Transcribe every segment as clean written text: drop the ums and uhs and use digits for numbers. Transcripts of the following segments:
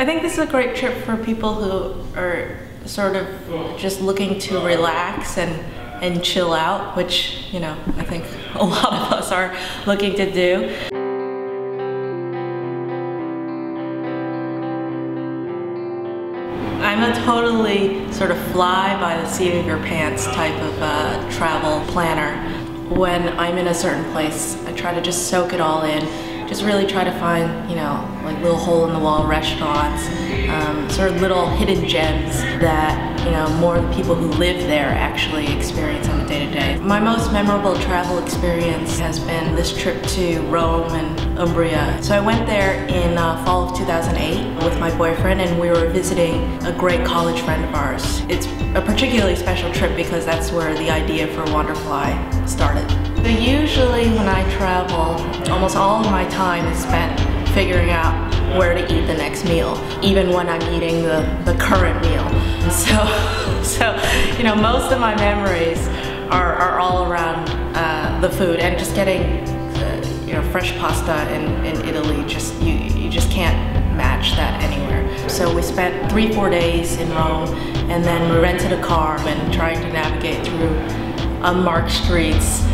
I think this is a great trip for people who are sort of just looking to relax and chill out, which, you know, I think a lot of us are looking to do. I'm a totally sort of fly by the seat of your pants type of travel planner. When I'm in a certain place, I try to just soak it all in. Just really try to find, you know, like little hole-in-the-wall restaurants, sort of little hidden gems that, you know, more people who live there actually experience on a day-to-day. My most memorable travel experience has been this trip to Rome and Umbria. So I went there in fall of 2008 with my boyfriend, and we were visiting a great college friend of ours. It's a particularly special trip because that's where the idea for Wanderfly started. So usually when I travel, almost all of my time is spent figuring out where to eat the next meal, even when I'm eating the current meal. And so you know, most of my memories are all around the food, and just getting you know, fresh pasta in Italy, you just can't match that anywhere. So we spent 3-4 days in Rome, and then we rented a car, and trying to navigate through unmarked streets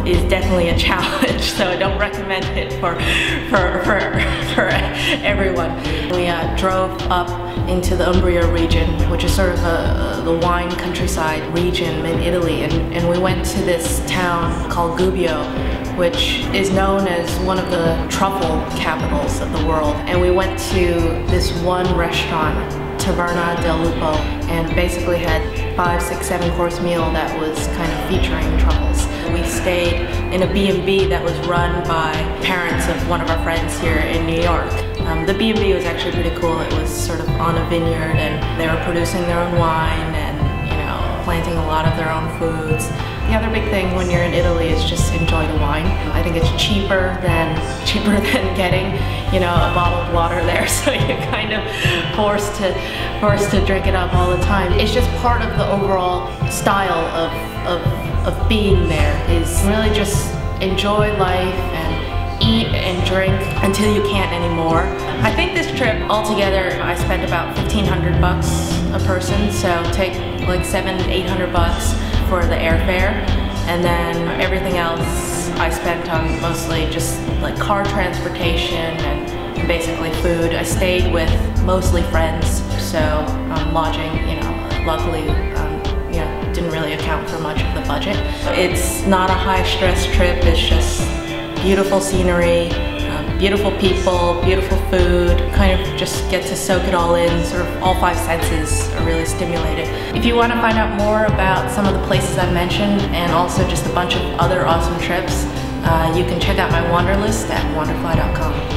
is definitely a challenge, so I don't recommend it for everyone. We drove up into the Umbria region, which is sort of the wine countryside region in Italy, and we went to this town called Gubbio, which is known as one of the truffle capitals of the world. And we went to this one restaurant, Taverna del Lupo, and basically had 5, 6, 7 course meal that was kind of featuring truffles. We stayed in a B&B that was run by parents of one of our friends here in New York. The B&B was actually pretty cool. It was sort of on a vineyard, and they were producing their own wine and, you know, planting a lot of their own foods. The other big thing when you're in Italy is just enjoy the wine. I think it's cheaper than getting, you know, a bottled water there, so you're kind of forced to drink it up all the time. It's just part of the overall style of being there, is really just enjoy life and eat and drink until you can't anymore. I think this trip altogether, I spent about $1,500 a person, so take like $700-800 for the airfare, and then everything else I spent on mostly just like car transportation and basically food. I stayed with mostly friends, so lodging, you know, luckily, you know, didn't really account for much of the budget. It's not a high-stress trip. It's just beautiful scenery, beautiful people, beautiful food, kind of just get to soak it all in, sort of all 5 senses are really stimulated. If you want to find out more about some of the places I've mentioned, and also just a bunch of other awesome trips, you can check out my Wanderlist at wanderfly.com.